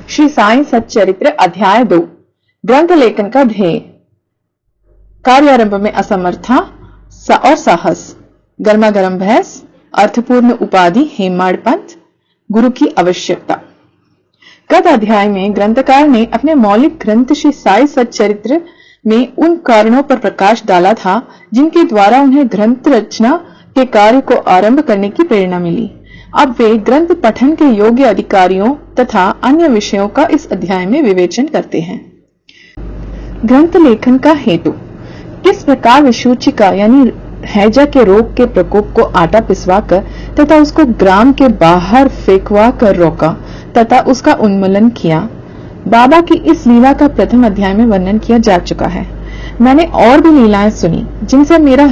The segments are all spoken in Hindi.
श्री साई सच्चरित्र अध्याय 2 ग्रंथ लेखन का ध्येय। कार्यारंभ में असमर्था और साहस, गर्मा गर्म बहस, अर्थपूर्ण उपाधि हेमाड़ पंथ, गुरु की आवश्यकता। गत अध्याय में ग्रंथकार ने अपने मौलिक ग्रंथ श्री साई सच्चरित्र में उन कारणों पर प्रकाश डाला था जिनके द्वारा उन्हें ग्रंथ रचना के कार्य को आरंभ करने की प्रेरणा मिली। अब वे ग्रंथ पठन के योग्य अधिकारियों तथा अन्य विषयों का इस अध्याय में विवेचन करते हैं। ग्रंथ लेखन का हेतु। किस प्रकार विसूचिका यानी हैजा के रोग के प्रकोप को आटा पिसवाकर तथा उसको ग्राम के बाहर फेंकवा कर रोका तथा उसका उन्मूलन किया। बाबा की इस लीला का प्रथम अध्याय में वर्णन किया जा चुका है। मैंने और भी लीलाएं सुनी जिनसे मेरे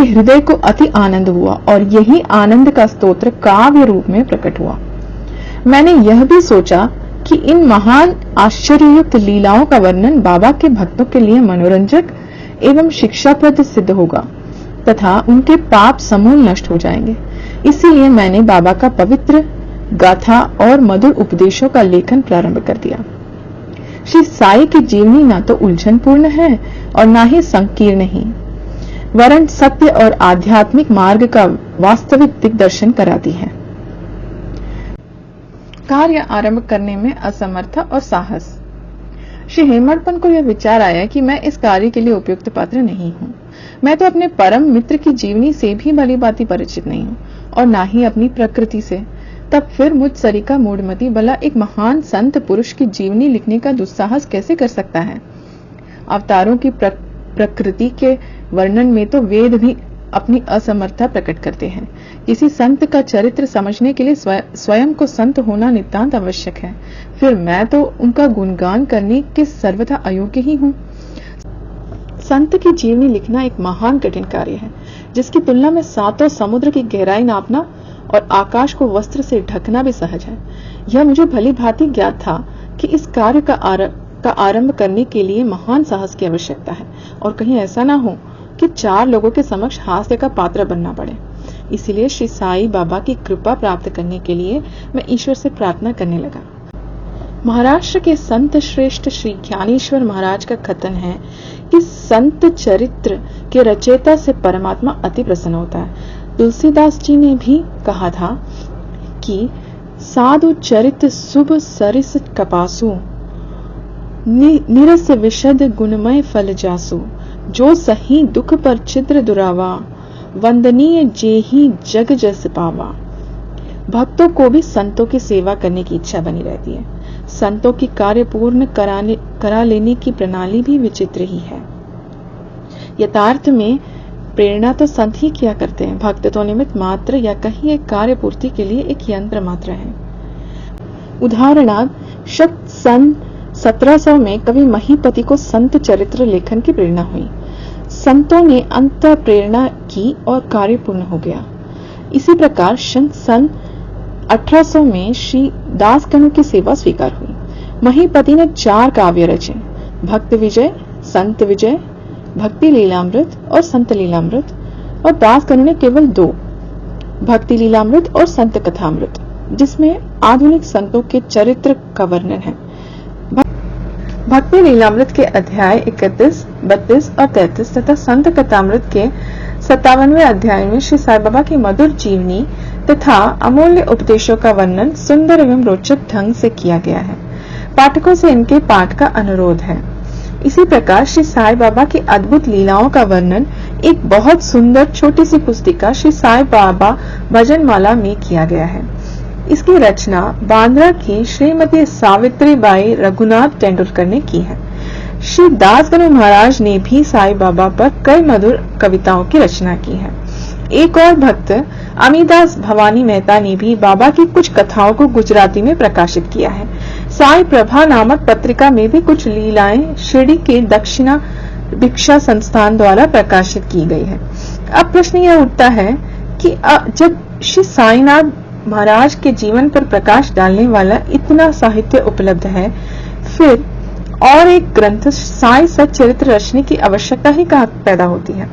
हृदय को अति आनंद हुआ और यही आनंद का स्तोत्र काव्य रूप में प्रकट हुआ। मैंने यह भी सोचा कि इन महान आश्चर्ययुक्त लीलाओं का वर्णन बाबा के भक्तों के लिए मनोरंजक एवं शिक्षाप्रद सिद्ध होगा तथा उनके पाप समूल नष्ट हो जाएंगे। इसीलिए मैंने बाबा का पवित्र गाथा और मधुर उपदेशों का लेखन प्रारंभ कर दिया। श्री साई की जीवनी न तो उलझनपूर्ण है और न ही संकीर्ण ही, वरन सत्य और आध्यात्मिक मार्ग का वास्तविक दिग्दर्शन कराती है। कार्य आरंभ करने में असमर्था और साहस। श्री हेमड़पंत को यह विचार आया कि मैं इस कार्य के लिए उपयुक्त पात्र नहीं हूँ। मैं तो अपने परम मित्र की जीवनी से भी भली भांति परिचित नहीं हूँ और ना ही अपनी प्रकृति से। तब फिर मुझ सरिका मूढ़मती भला एक महान संत पुरुष की जीवनी लिखने का दुस्साहस कैसे कर सकता है। अवतारों की प्रकृति के वर्णन में तो वेद भी अपनी असमर्थता प्रकट करते हैं। किसी संत का चरित्र समझने के लिए स्वयं को संत होना नितांत आवश्यक है। फिर मैं तो उनका गुणगान करने के सर्वथा अयोग्य ही हूँ। संत की जीवनी लिखना एक महान कठिन कार्य है जिसकी तुलना में सातों समुद्र की गहराई नापना और आकाश को वस्त्र से ढकना भी सहज है। यह मुझे भली भांति ज्ञात था कि इस कार्य का आरंभ करने के लिए महान साहस की आवश्यकता है और कहीं ऐसा ना हो कि 4 लोगों के समक्ष हास्य का पात्र बनना पड़े। इसीलिए श्री साई बाबा की कृपा प्राप्त करने के लिए मैं ईश्वर से प्रार्थना करने लगा। महाराष्ट्र के संत श्रेष्ठ श्री ज्ञानेश्वर महाराज का कथन है कि संत चरित्र के रचयिता से परमात्मा अति प्रसन्न होता है। तुलसीदास जी ने भी कहा था कि साधु चरित शुभ सरिस कपासु निरस विशद गुणमय फल जासु जो सही दुख पर छिद्र दुरावा वंदनीय जेही जग जस पावा। भक्तों को भी संतों की सेवा करने की इच्छा बनी रहती है। संतों की कार्य पूर्ण करा लेने की प्रणाली भी विचित्र ही है। यथार्थ में प्रेरणा तो संत ही किया करते हैं। भक्त तो निमित्त मात्र या कहीं एक कार्य पूर्ति के लिए एक यंत्र मात्र है। उदाहरणार्थ सन 1700 में कवि महीपति को संत चरित्र लेखन की प्रेरणा हुई। संतों ने अंत प्रेरणा की और कार्य पूर्ण हो गया। इसी प्रकार सन 1800 में श्री दासगणों की सेवा स्वीकार हुई। महीपति ने 4 काव्य रचे, भक्त विजय, संत विजय, भक्ति लीलामृत और संत लीलामृत, और दासगणों ने केवल 2, भक्ति लीलामृत और संत कथामृत, जिसमें आधुनिक संतों के चरित्र का वर्णन है। भक्ति लीलामृत के अध्याय 31, 32 और 33 तथा संत कथामृत के 57वें अध्याय में श्री साई बाबा की मधुर जीवनी तथा अमूल्य उपदेशों का वर्णन सुंदर एवं रोचक ढंग से किया गया है। पाठकों से इनके पाठ का अनुरोध है। इसी प्रकार श्री साई बाबा की अद्भुत लीलाओं का वर्णन एक बहुत सुंदर छोटी सी पुस्तिका श्री साई बाबा भजनमाला में किया गया है। इसकी रचना बांद्रा की श्रीमती सावित्रीबाई रघुनाथ टेंडुलकर ने की है। श्री दासगणु महाराज ने भी साई बाबा पर कई मधुर कविताओं की रचना की है। एक और भक्त अमीदास भवानी मेहता ने भी बाबा की कुछ कथाओं को गुजराती में प्रकाशित किया है। साई प्रभा नामक पत्रिका में भी कुछ लीलाएं शिरडी के दक्षिणा भिक्षा संस्थान द्वारा प्रकाशित की गई है। अब प्रश्न यह उठता है कि जब श्री साईनाथ महाराज के जीवन पर प्रकाश डालने वाला इतना साहित्य उपलब्ध है, फिर और एक ग्रंथ साई सच्चरित्र रचने की आवश्यकता ही कहाँ पैदा होती है।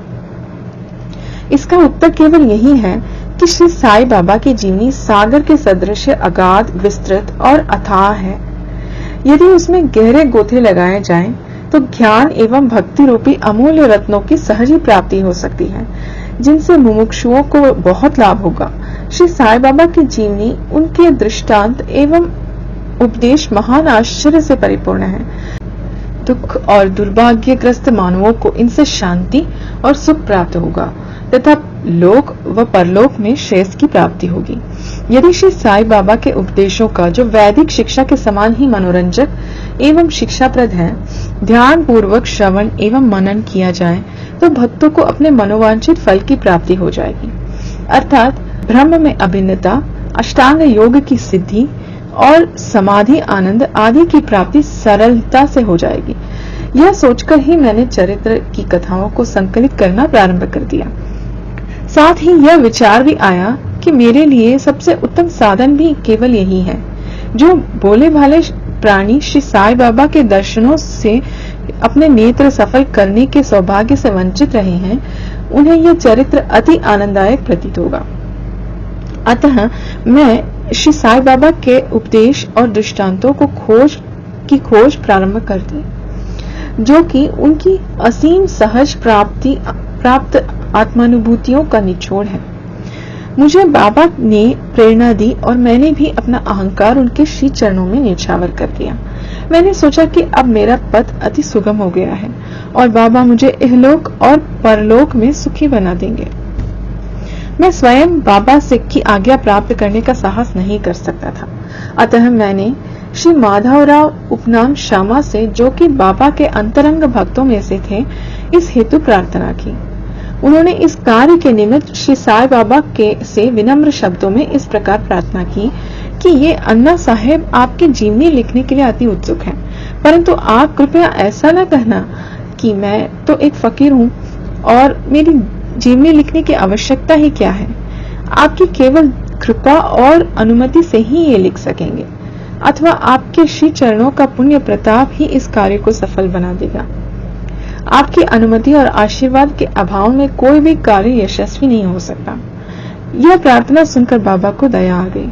इसका उत्तर केवल यही है कि श्री साईं बाबा की जीवनी सागर के सदृश अगाध, विस्तृत और अथाह है। यदि उसमें गहरे गोथे लगाए जाएं, तो ज्ञान एवं भक्ति रूपी अमूल्य रत्नों की सहज ही प्राप्ति हो सकती है, जिनसे मुमुक्षुओं को बहुत लाभ होगा। श्री साईं बाबा की जीवनी, उनके दृष्टांत एवं उपदेश महान आश्चर्य से परिपूर्ण है। दुख और दुर्भाग्यग्रस्त मानवों को इनसे शांति और सुख प्राप्त होगा तथा लोक व परलोक में श्रेष्ठ की प्राप्ति होगी। यदि श्री साईं बाबा के उपदेशों का, जो वैदिक शिक्षा के समान ही मनोरंजक एवं शिक्षाप्रद है, ध्यान पूर्वक श्रवण एवं मनन किया जाए, तो भक्तों को अपने मनोवांछित फल की प्राप्ति हो जाएगी, अर्थात ब्रह्म में अभिन्नता, अष्टांग योग की सिद्धि और समाधि आनंद आदि की प्राप्ति सरलता से हो जाएगी। यह सोचकर ही मैंने चरित्र की कथाओं को संकलित करना प्रारंभ कर दिया। साथ ही यह विचार भी आया कि मेरे लिए सबसे उत्तम साधन भी केवल यही है। जो भोले भाले प्राणी श्री साईं बाबा के दर्शनों से अपने नेत्र सफल करने के सौभाग्य से वंचित रहे हैं, उन्हें यह चरित्र अति आनंददायक प्रतीत होगा। अतः मैं श्री साईं बाबा के उपदेश और दृष्टांतों को खोज प्रारंभ कर दी, जो कि उनकी असीम सहज प्राप्त आत्मानुभूतियों का निचोड़ है। मुझे बाबा ने प्रेरणा दी और मैंने भी अपना अहंकार उनके श्री चरणों में न्यौछावर कर दिया। मैंने सोचा कि अब मेरा पथ अति सुगम हो गया है और बाबा मुझे इहलोक और परलोक में सुखी बना देंगे। मैं स्वयं बाबा से की आज्ञा प्राप्त करने का साहस नहीं कर सकता था, अतः मैंने श्री माधवराव उपनाम श्यामा से, जो कि बाबा के अंतरंग भक्तों में से थे, इस हेतु प्रार्थना की। उन्होंने इस कार्य के निमित्त श्री साईं बाबा के से विनम्र शब्दों में इस प्रकार प्रार्थना की कि ये अन्ना साहेब आपकी जीवनी लिखने के लिए अति उत्सुक हैं, परंतु आप कृपया ऐसा न कहना कि मैं तो एक फकीर हूँ और मेरी जीवनी लिखने की आवश्यकता ही क्या है। आपकी केवल कृपा और अनुमति से ही ये लिख सकेंगे, अथवा आपके श्री चरणों का पुण्य प्रताप ही इस कार्य को सफल बना देगा। आपकी अनुमति और आशीर्वाद के अभाव में कोई भी कार्य यशस्वी नहीं हो सकता। यह प्रार्थना सुनकर बाबा को दया आ गई।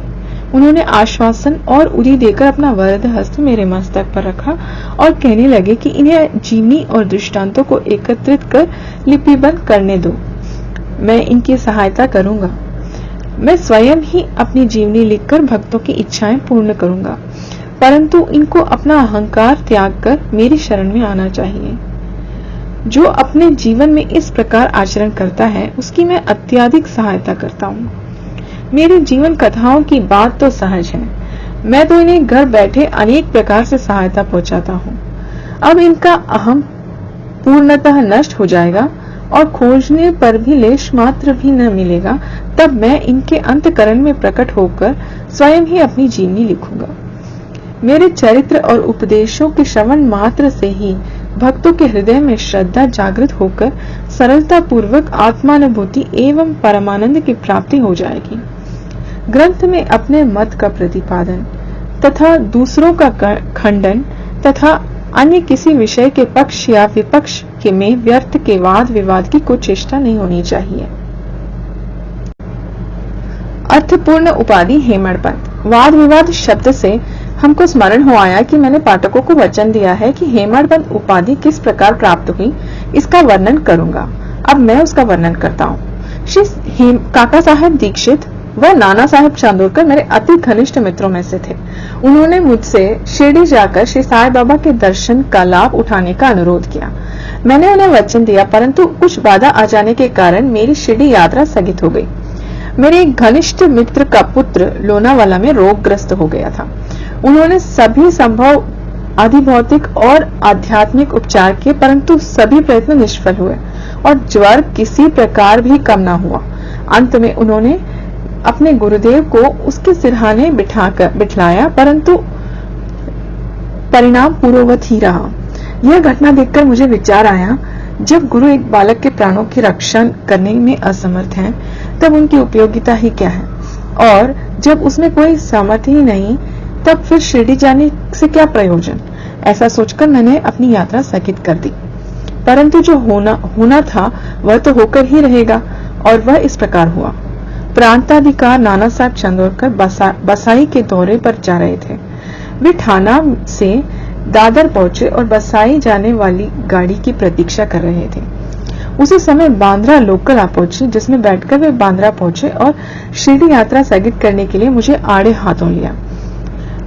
उन्होंने आश्वासन और उरी देकर अपना वरद हस्त मेरे मस्तक पर रखा और कहने लगे कि इन्हें जीवनी और दृष्टांतों को एकत्रित कर लिपिबद्ध करने दो। मैं इनकी सहायता करूंगा। मैं स्वयं ही अपनी जीवनी लिखकर भक्तों की इच्छाएं पूर्ण करूंगा, परंतु इनको अपना अहंकार त्याग कर मेरी शरण में आना चाहिए। जो अपने जीवन में इस प्रकार आचरण करता है, उसकी मैं अत्यधिक सहायता करता हूँ। मेरी जीवन कथाओं की बात तो सहज है, मैं तो इन्हें घर बैठे अनेक प्रकार से सहायता पहुंचाता हूँ। अब इनका अहम पूर्णतः नष्ट हो जाएगा और खोजने पर भी लेश मात्र भी न मिलेगा, तब मैं इनके अंतकरण में प्रकट होकर स्वयं ही अपनी जीवनी लिखूंगा। मेरे चरित्र और उपदेशों के श्रवण मात्र से ही भक्तों के हृदय में श्रद्धा जागृत होकर सरलता पूर्वक आत्मानुभूति एवं परमानंद की प्राप्ति हो जाएगी। ग्रंथ में अपने मत का प्रतिपादन तथा दूसरों का खंडन तथा अन्य किसी विषय के पक्ष या विपक्ष के में व्यर्थ के वाद विवाद की कोई चेष्टा नहीं होनी चाहिए। अर्थपूर्ण उपाधि हेमड़पंत। वाद विवाद शब्द से हमको स्मरण हो आया कि मैंने पाठकों को वचन दिया है कि हेमड़पंत उपाधि किस प्रकार प्राप्त हुई, इसका वर्णन करूंगा। अब मैं उसका वर्णन करता हूँ। श्री काका साहेब दीक्षित व नाना साहेब चांदोरकर मेरे अति घनिष्ठ मित्रों में से थे। उन्होंने मुझसे शिरडी जाकर श्री साईं बाबा के दर्शन का लाभ उठाने का अनुरोध किया। मैंने उन्हें वचन दिया, परंतु कुछ बाधा आ जाने के कारण मेरी शिरडी यात्रा स्थगित हो गई। मेरे एक घनिष्ठ मित्र का पुत्र लोनावाला में रोगग्रस्त हो गया था। उन्होंने सभी संभव अधिभौतिक और आध्यात्मिक उपचार किए, परंतु सभी प्रयत्न निष्फल हुए और ज्वर किसी प्रकार भी कम न हुआ। अंत में उन्होंने अपने गुरुदेव को उसके सिरहाने बिठलाया, परंतु परिणाम पूर्ववत ही रहा। यह घटना देखकर मुझे विचार आया, जब गुरु एक बालक के प्राणों की रक्षा करने में असमर्थ हैं, तब उनकी उपयोगिता ही क्या है, और जब उसमें कोई सामर्थ्य ही नहीं, तब फिर शिरडी जाने से क्या प्रयोजन। ऐसा सोचकर मैंने अपनी यात्रा स्थगित कर दी। परंतु जो होना था वह तो होकर ही रहेगा, और वह इस प्रकार हुआ। प्रांताधिकार नाना साहब चंदोरकर बसाई के दौरे पर जा रहे थे। वे ठाणा से दादर पहुंचे और बसाई जाने वाली गाड़ी की प्रतीक्षा कर रहे थे। उसी समय बांद्रा लोकल आ पहुंची, जिसमें बैठकर वे बांद्रा पहुंचे और शिरडी यात्रा स्थगित करने के लिए मुझे आड़े हाथों लिया।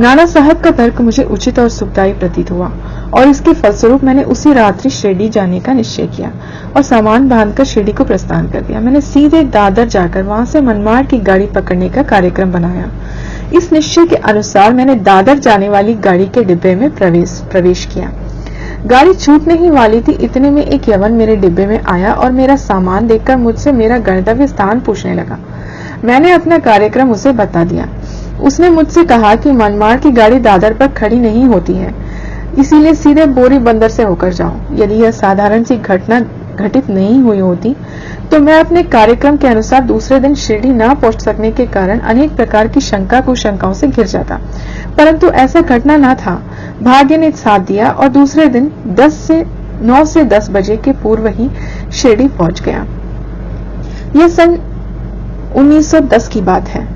नाना साहब का तर्क मुझे उचित और सुखदायी प्रतीत हुआ और इसके फलस्वरूप मैंने उसी रात्रि शिरडी जाने का निश्चय किया और सामान बांधकर शिरडी को प्रस्थान कर दिया। मैंने सीधे दादर जाकर वहां से मनमाड़ की गाड़ी पकड़ने का कार्यक्रम बनाया। इस निश्चय के अनुसार मैंने दादर जाने वाली गाड़ी के डिब्बे में प्रवेश किया। गाड़ी छूटने ही वाली थी, इतने में एक यवन मेरे डिब्बे में आया और मेरा सामान देखकर मुझसे मेरा गंतव्य स्थान पूछने लगा। मैंने अपना कार्यक्रम उसे बता दिया। उसने मुझसे कहा कि मनमाड़ की गाड़ी दादर पर खड़ी नहीं होती है, इसीलिए सीधे बोरी बंदर से होकर जाओ। यदि यह साधारण सी घटना घटित नहीं हुई होती तो मैं अपने कार्यक्रम के अनुसार दूसरे दिन शिरडी न पहुंच सकने के कारण अनेक प्रकार की शंका कुशंकाओं से घिर जाता, परंतु ऐसा घटना न था। भाग्य ने साथ दिया और दूसरे दिन 9 से 10 बजे के पूर्व ही शिरडी पहुंच गया। यह सन 1910 की बात है,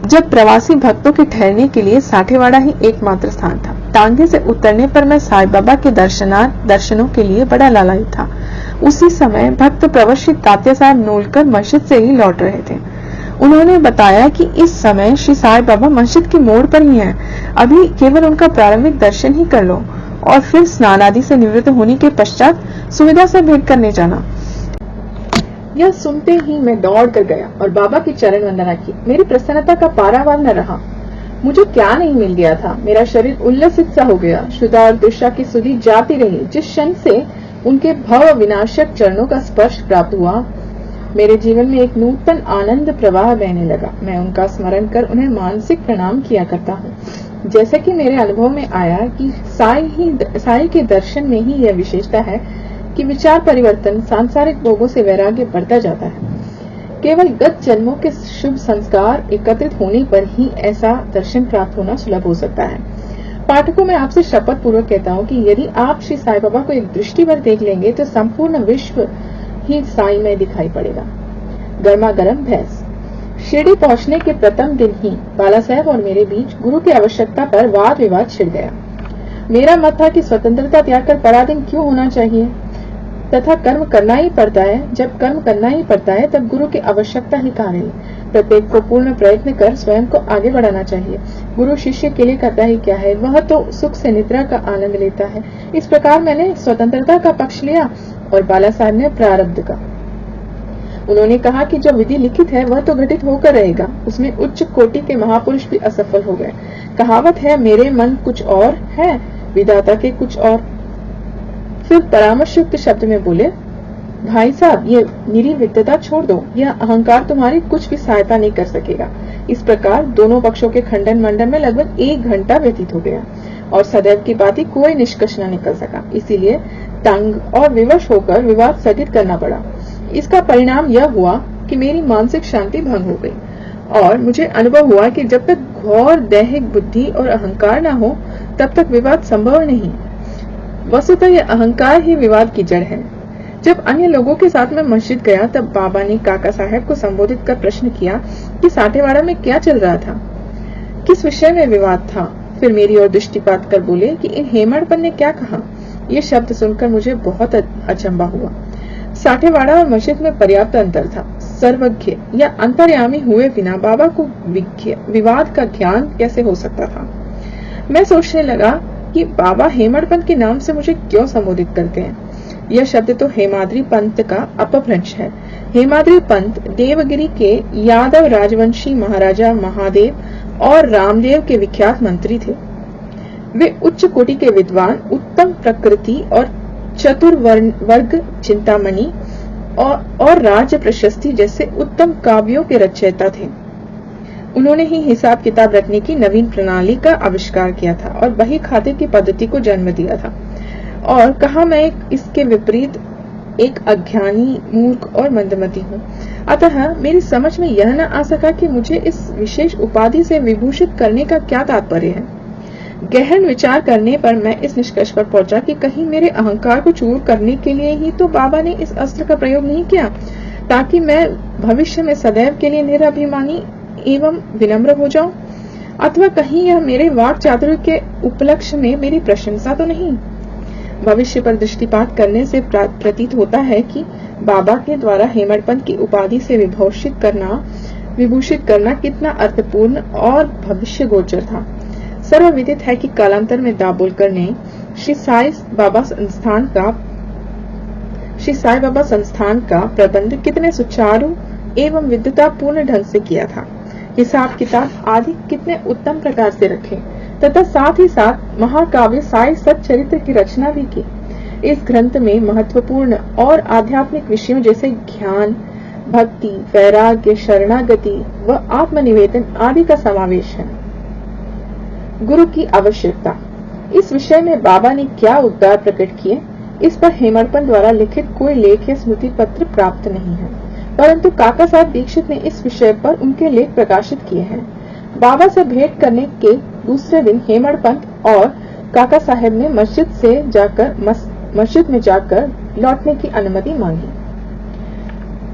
जब प्रवासी भक्तों के ठहरने के लिए साठेवाड़ा ही एकमात्र स्थान था। टांगे से उतरने पर मैं साईं बाबा के दर्शनों के लिए बड़ा लालायित था। उसी समय भक्त प्रवत श्री तात्या साहब नूलकर मस्जिद से ही लौट रहे थे। उन्होंने बताया कि इस समय श्री साईं बाबा मस्जिद की मोड़ पर ही हैं। अभी केवल उनका प्रारंभिक दर्शन ही कर लो और फिर स्नान आदि से निवृत्त होने के पश्चात सुविधा से भेंट करने जाना। यह सुनते ही मैं दौड़ कर गया और बाबा की चरण वंदना की। मेरी प्रसन्नता का पारावार न रहा। मुझे क्या नहीं मिल गया था। मेरा शरीर उल्लसित सा हो गया। शुदा और दुष्टा की सुधि जाती रही। जिस क्षण से उनके भव विनाशक चरणों का स्पर्श प्राप्त हुआ, मेरे जीवन में एक नूतन आनंद प्रवाह बहने लगा। मैं उनका स्मरण कर उन्हें मानसिक प्रणाम किया करता हूँ। जैसे कि मेरे अनुभव में आया कि साई के दर्शन में ही यह विशेषता है कि विचार परिवर्तन, सांसारिक भोगों से वैराग्य बढ़ता जाता है। केवल गत जन्मों के शुभ संस्कार एकत्रित होने पर ही ऐसा दर्शन प्राप्त होना सुलभ हो सकता है। पाठकों में आपसे शपथ पूर्वक कहता हूँ कि यदि आप श्री साईं बाबा को एक दृष्टि भर देख लेंगे तो संपूर्ण विश्व ही साईं में दिखाई पड़ेगा। गर्मा गर्म भैंस। शिरडी पहुंचने के प्रथम दिन ही बाला साहब और मेरे बीच गुरु की आवश्यकता पर वाद विवाद छिड़ गया। मेरा मत था कि स्वतंत्रता त्याग कर पराधीन क्यों होना चाहिए तथा कर्म करना ही पड़ता है। जब कर्म करना ही पड़ता है तब गुरु की आवश्यकता ही कहाँ रही। प्रत्येक को पूर्ण प्रयत्न कर स्वयं को आगे बढ़ाना चाहिए। गुरु शिष्य के लिए करता ही क्या है, वह तो सुख से निद्रा का आनंद लेता है। इस प्रकार मैंने स्वतंत्रता का पक्ष लिया और बाला साहब ने प्रारब्ध का। उन्होंने कहा कि जो विधि लिखित है वह तो घटित होकर रहेगा। उसमें उच्च कोटि के महापुरुष भी असफल हो गए। कहावत है, मेरे मन कुछ और है, विधाता के कुछ और। फिर परामर्श युक्त शब्द में बोले, भाई साहब, ये निरी विद्वता छोड़ दो। यह अहंकार तुम्हारी कुछ भी सहायता नहीं कर सकेगा। इस प्रकार दोनों पक्षों के खंडन मंडन में लगभग 1 घंटा व्यतीत हो गया और सदैव की बात ही कोई निष्कर्ष न निकल सका। इसीलिए तंग और विवश होकर विवाद स्थगित करना पड़ा। इसका परिणाम यह हुआ कि मेरी मानसिक शांति भंग हो गई और मुझे अनुभव हुआ कि जब तक घोर दैहिक बुद्धि और अहंकार न हो तब तक विवाद संभव नहीं। वस्तुतः यह अहंकार ही विवाद की जड़ है। जब अन्य लोगों के साथ मैं मस्जिद गया तब बाबा ने काका साहब को संबोधित कर प्रश्न किया कि साठेवाड़ा में क्या चल रहा था, किस विषय में विवाद था। फिर मेरी ओर दृष्टिपात कर बोले कि इन हेमड़पन ने क्या कहा। ये शब्द सुनकर मुझे बहुत अचंभा हुआ। साठेवाड़ा और मस्जिद में पर्याप्त अंतर था। सर्वज्ञ या अंतर्यामी हुए बिना बाबा को विवाद का ज्ञान कैसे हो सकता था। मैं सोचने लगा कि बाबा हेमड़पंत के नाम से मुझे क्यों संबोधित करते हैं। यह शब्द तो हेमाद्री पंत का अपभ्रंश है। हेमाद्री पंत देवगिरी के यादव राजवंशी महाराजा महादेव और रामदेव के विख्यात मंत्री थे। वे उच्च कोटि के विद्वान, उत्तम प्रकृति और चतुर्वर्ग चिंतामणि और राज्य प्रशस्ति जैसे उत्तम काव्यों के रचयिता थे। उन्होंने ही हिसाब किताब रखने की नवीन प्रणाली का आविष्कार किया था और बही खाते की पद्धति को जन्म दिया था। और कहा मैं इसके विपरीत एक अज्ञानी, मूर्ख और मंदमती हूँ। अतः मेरी समझ में यह न आ सका कि मुझे इस विशेष उपाधि से विभूषित करने का क्या तात्पर्य है। गहन विचार करने पर मैं इस निष्कर्ष पर पहुंचा कि कहीं मेरे अहंकार को चूर करने के लिए ही तो बाबा ने इस अस्त्र का प्रयोग नहीं किया। ताकि मैं भविष्य में सदैव के लिए निराभिमानी एवं विनम्र हो जाऊं? अथवा कहीं यह मेरे वाक चातुर्य के उपलक्ष्य में मेरी प्रशंसा तो नहीं? भविष्य पर दृष्टिपात करने से प्रतीत होता है कि बाबा के द्वारा हेमड़पंत की उपाधि से विभूषित करना कितना अर्थपूर्ण और भविष्य गोचर था। सर्वविदित है कि कालांतर में दाभोलकर ने श्री साई बाबा संस्थान का प्रबंध कितने सुचारू एवं विद्वतापूर्ण ढंग से किया था, हिसाब किताब आदि कितने उत्तम प्रकार से रखे तथा साथ ही साथ महाकाव्य साई सच्चरित्र की रचना भी की। इस ग्रंथ में महत्वपूर्ण और आध्यात्मिक विषयों जैसे ज्ञान, भक्ति, वैराग्य, शरणागति व आत्मनिवेदन आदि का समावेश है। गुरु की आवश्यकता। इस विषय में बाबा ने क्या उद्गार प्रकट किए, इस पर हेमड़पंत द्वारा लिखित कोई लेख या स्मृति पत्र प्राप्त नहीं है, परंतु काका साहब दीक्षित ने इस विषय पर उनके लेख प्रकाशित किए हैं। बाबा से भेंट करने के दूसरे दिन हेमड़पंत और काका साहब ने मस्जिद में जाकर लौटने की अनुमति मांगी।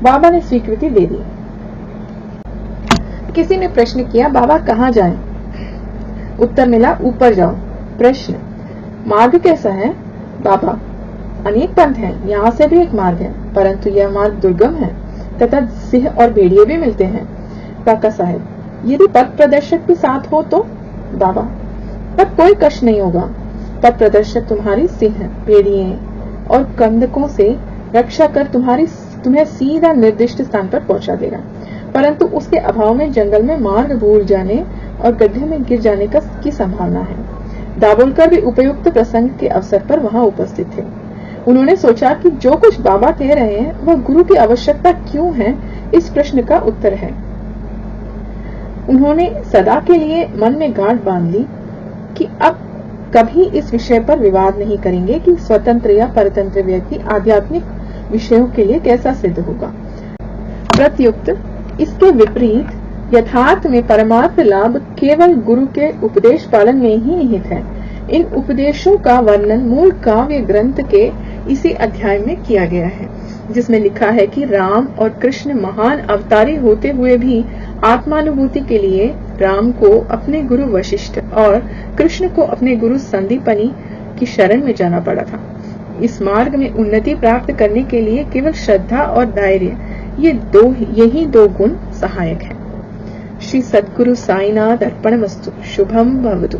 बाबा ने स्वीकृति दे दी। किसी ने प्रश्न किया, बाबा कहाँ जाएं? उत्तर मिला, ऊपर जाओ। प्रश्न, मार्ग कैसा है? बाबा, अनेक पंथ हैं, यहाँ से भी एक मार्ग है, परंतु यह मार्ग दुर्गम है तथा सिंह और भेड़िए भी मिलते हैं। काका साहब, यदि पथ प्रदर्शक भी साथ हो तो? बाबा, तब कोई कष्ट नहीं होगा। पथ प्रदर्शक तुम्हारी सिंह, भेड़िए और कंदकों से रक्षा कर तुम्हें सीधा निर्दिष्ट स्थान पर पहुंचा देगा, परंतु उसके अभाव में जंगल में मार्ग भूल जाने और गड्ढे में गिर जाने की संभावना है। दाभोलकर भी उपयुक्त प्रसंग के अवसर पर वहां उपस्थित थे। उन्होंने सोचा कि जो कुछ बाबा कह रहे हैं वह गुरु की आवश्यकता क्यों है, इस प्रश्न का उत्तर है। उन्होंने सदा के लिए मन में गांठ बांध ली कि अब कभी इस विषय पर विवाद नहीं करेंगे कि स्वतंत्र या परतंत्र व्यक्ति आध्यात्मिक विषयों के लिए कैसा सिद्ध होगा। प्रत्युक्त इसके विपरीत यथार्थ में परमार्थ लाभ केवल गुरु के उपदेश पालन में ही निहित है। इन उपदेशों का वर्णन मूल काव्य ग्रंथ के इसी अध्याय में किया गया है, जिसमें लिखा है कि राम और कृष्ण महान अवतारी होते हुए भी आत्मानुभूति के लिए राम को अपने गुरु वशिष्ठ और कृष्ण को अपने गुरु संदीपनी की शरण में जाना पड़ा था। इस मार्ग में उन्नति प्राप्त करने के लिए केवल श्रद्धा और धैर्य यही दो गुण सहायक हैं। श्री सद्गुरु साईनाथ अर्पणमस्तु। शुभम भवतु।